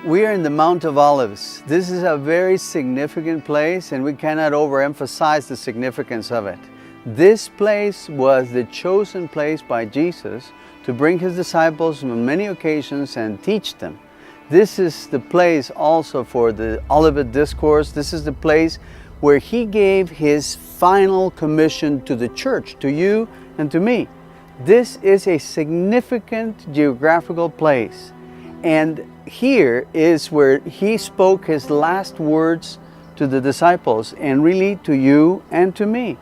We are in the Mount of Olives. This is a very significant place, and we cannot overemphasize the significance of it. This place was the chosen place by Jesus to bring his disciples on many occasions and teach them. This is the place also for the Olivet Discourse. This is the place where he gave his final commission to the church, to you and to me. This is a significant geographical place. And here is where he spoke his last words to the disciples, and really to you and to me.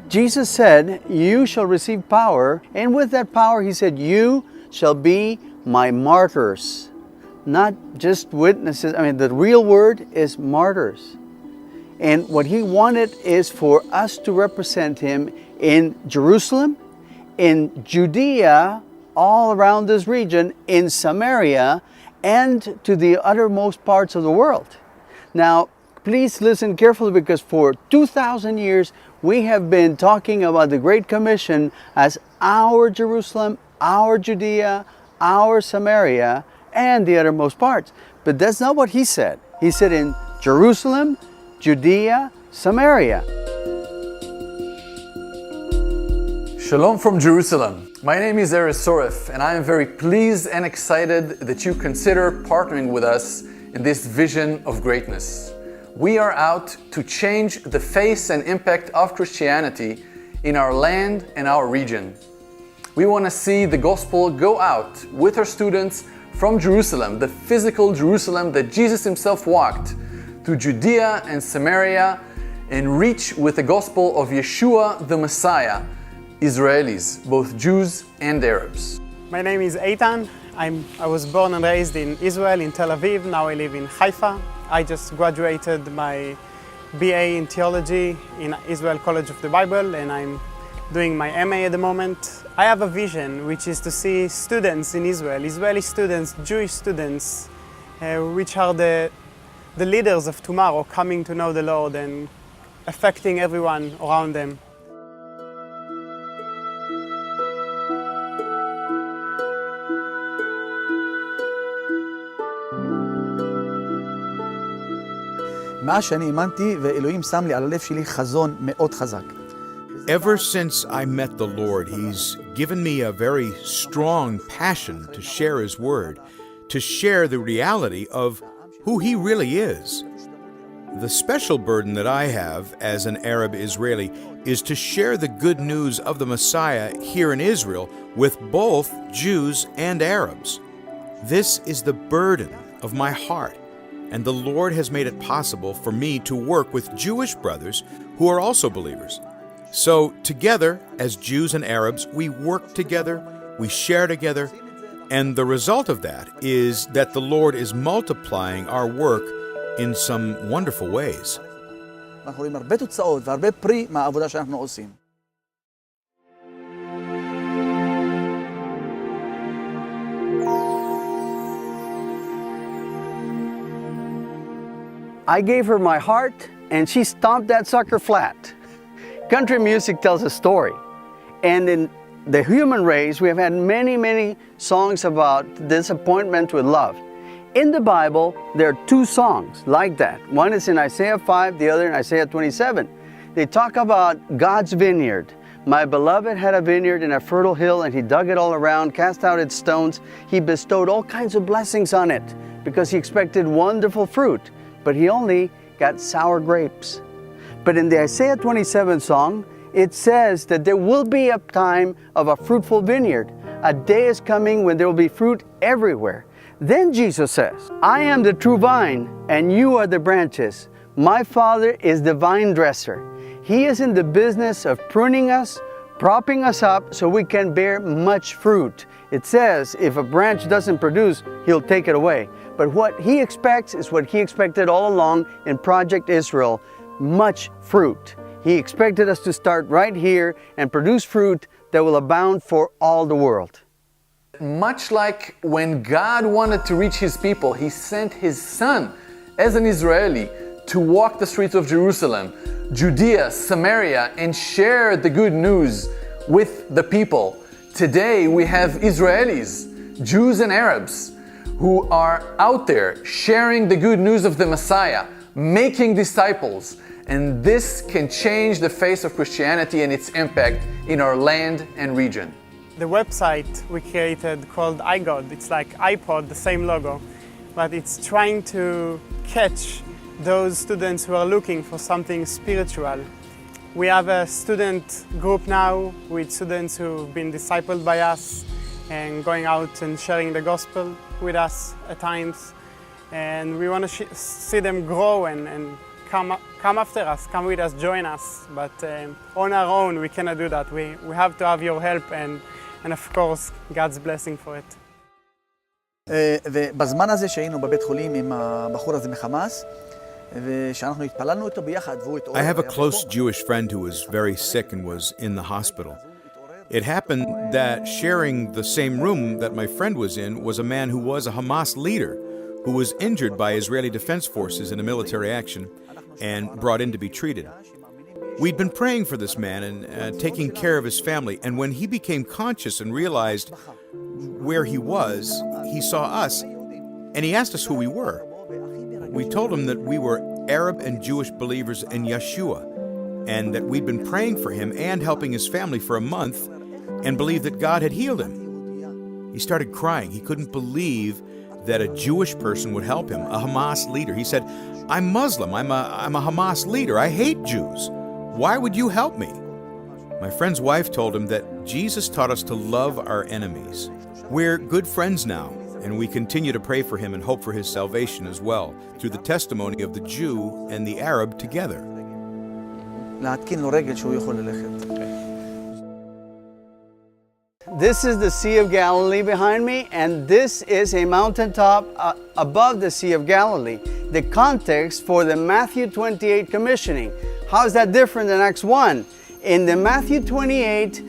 Jesus said, "You shall receive power," and with that power he said, "You shall be my martyrs." Not just witnesses. I mean, the real word is martyrs. And what he wanted is for us to represent him in Jerusalem, in Judea, all around this region, in Samaria, and to the uttermost parts of the world. Now, please listen carefully, because for 2,000 years we have been talking about the Great Commission as our Jerusalem, our Judea, our Samaria, and the uttermost parts. But that's not what he said. He said in Jerusalem, Judea, Samaria. Shalom from Jerusalem. My name is Erez Soref, and I am very pleased and excited that you consider partnering with us in this vision of greatness. We are out to change the face and impact of Christianity in our land and our region. We want to see the gospel go out with our students from Jerusalem, the physical Jerusalem that Jesus himself walked, to Judea and Samaria, and reach with the gospel of Yeshua the Messiah, Israelis, both Jews and Arabs. My name is Eitan. I was born and raised in Israel, in Tel Aviv. Now I live in Haifa. I just graduated my BA in theology in Israel College of the Bible, and I'm doing my MA at the moment. I have a vision, which is to see students in Israel, Israeli students, Jewish students, which are the leaders of tomorrow, coming to know the Lord and affecting everyone around them. מאז שאני האמנתי ואלוהים שם לי על הלב שלי חזון מאוד חזק. Ever since I met the Lord, He's given me a very strong passion to share His Word, to share the reality of who He really is. The special burden that I have as an Arab Israeli is to share the good news of the Messiah here in Israel with both Jews and Arabs. This is the burden of my heart. And the Lord has made it possible for me to work with Jewish brothers who are also believers. So together, as Jews and Arabs, we work together, we share together, and the result of that is that the Lord is multiplying our work in some wonderful ways. אנחנו רואים הרבה תוצאות והרבה פרי מהעבודה שאנחנו עושים. I gave her my heart, and she stomped that sucker flat. Country music tells a story. And in the human race, we have had many songs about disappointment with love. In the Bible, there are two songs like that. One is in Isaiah 5, the other in Isaiah 27. They talk about God's vineyard. My beloved had a vineyard in a fertile hill, and he dug it all around, cast out its stones. He bestowed all kinds of blessings on it because he expected wonderful fruit, but he only got sour grapes. But in the Isaiah 27 song, it says that there will be a time of a fruitful vineyard. A day is coming when there will be fruit everywhere. Then Jesus says, I am the true vine, and you are the branches. My Father is the vine dresser. He is in the business of pruning us, propping us up so we can bear much fruit. It says if a branch doesn't produce, He'll take it away. But what He expects is what He expected all along in Project Israel. much fruit. He expected us to start right here and produce fruit that will abound for all the world. Much like when God wanted to reach His people, He sent His Son as an Israeli to walk the streets of Jerusalem, Judea, Samaria, and share the good news with the people. Today we have Israelis, Jews and Arabs, who are out there sharing the good news of the Messiah, making disciples, and this can change the face of Christianity and its impact in our land and region. The website we created called iGod, it's like iPod, the same logo, but it's trying to catch those students who are looking for something spiritual. We have a student group now with students who've been discipled by us and going out and sharing the gospel with us at times. And we want to see them grow and come after us, come with us, join us. But on our own, we cannot do that. We have to have your help and of course, God's blessing for it. ובזמן הזה שהיינו בבית חולים עם הבחור הזה מחמאס, ושאנחנו התפללנו איתו ביחד, והוא התעורר. I have a close Jewish friend who was very sick and was in the hospital. It happened that sharing the same room that my friend was in was a man who was a Hamas leader who was injured by Israeli Defense Forces in a military action and brought in to be treated. We'd been praying for this man and taking care of his family, and when he became conscious and realized where he was, he saw us, and he asked us who we were. We told him that we were Arab and Jewish believers in Yeshua, and that we'd been praying for him and helping his family for a month, and believed that God had healed him. He started crying. He couldn't believe that a Jewish person would help him, a Hamas leader. He said, I'm Muslim, I'm a Hamas leader, I hate Jews. Why would you help me? My friend's wife told him that Jesus taught us to love our enemies. We're good friends now, and we continue to pray for him and hope for his salvation as well, through the testimony of the Jew and the Arab together. להתקין לו רגל שהוא יכול ללכת. This is the Sea of Galilee behind me, and this is a mountaintop above the Sea of Galilee. The context for the Matthew 28 commissioning. How is that different than Acts 1? In the Matthew 28,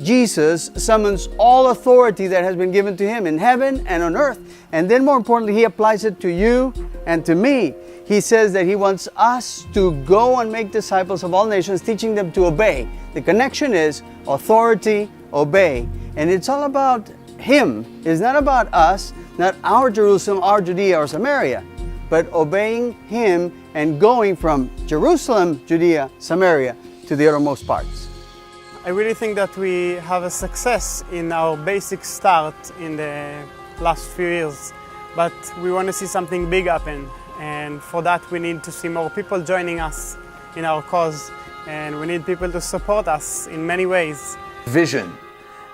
Jesus, summons all authority that has been given to him in heaven and on earth. And then more importantly, he applies it to you and to me. He says that he wants us to go and make disciples of all nations, teaching them to obey. The connection is authority, obey. And it's all about him. It's not about us, not our Jerusalem, our Judea or Samaria, but obeying him and going from Jerusalem, Judea, Samaria to the uttermost parts. I really think that we have a success in our basic start in the last few years, but we want to see something big happen. And for that, we need to see more people joining us in our cause, and we need people to support us in many ways. Vision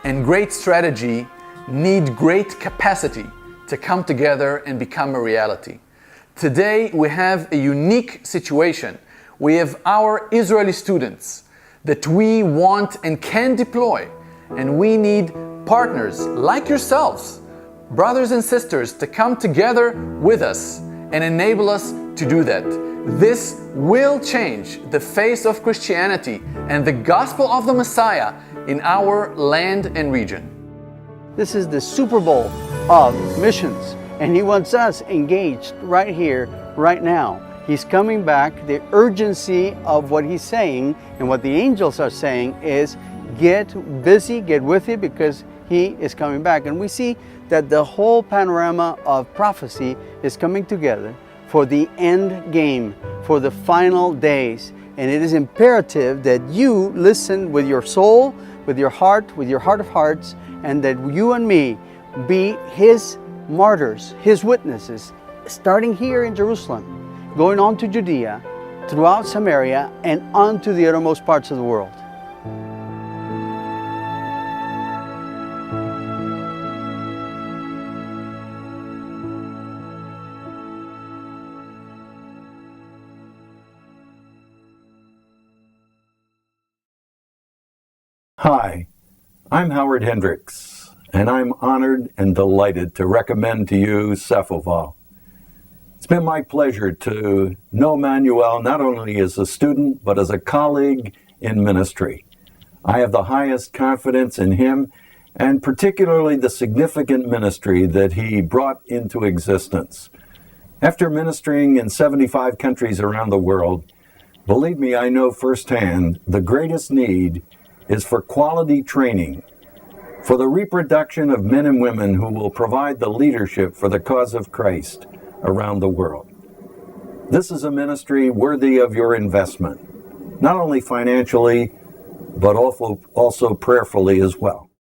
and great strategy need great capacity to come together and become a reality. Today, we have a unique situation. We have our Israeli students that we want and can deploy, and we need partners like yourselves, brothers and sisters, to come together with us and enable us to do that. This will change the face of Christianity and the gospel of the Messiah in our land and region. This is the Super Bowl of missions, and he wants us engaged right here, right now. He's coming back. The urgency of what he's saying and what the angels are saying is get busy, get with it, because he is coming back. And we see that the whole panorama of prophecy is coming together for the end game, for the final days. And it is imperative that you listen with your soul, with your heart of hearts, and that you and me be his martyrs, his witnesses, starting here in Jerusalem, going on to Judea, throughout Samaria, and on to the uttermost parts of the world. Hi, I'm Howard Hendricks, and I'm honored and delighted to recommend to you Cephalval. It's been my pleasure to know Manuel not only as a student, but as a colleague in ministry. I have the highest confidence in him, and particularly the significant ministry that he brought into existence. After ministering in 75 countries around the world, believe me, I know firsthand the greatest need is for quality training, for the reproduction of men and women who will provide the leadership for the cause of Christ around the world. This is a ministry worthy of your investment, not only financially, but also prayerfully as well.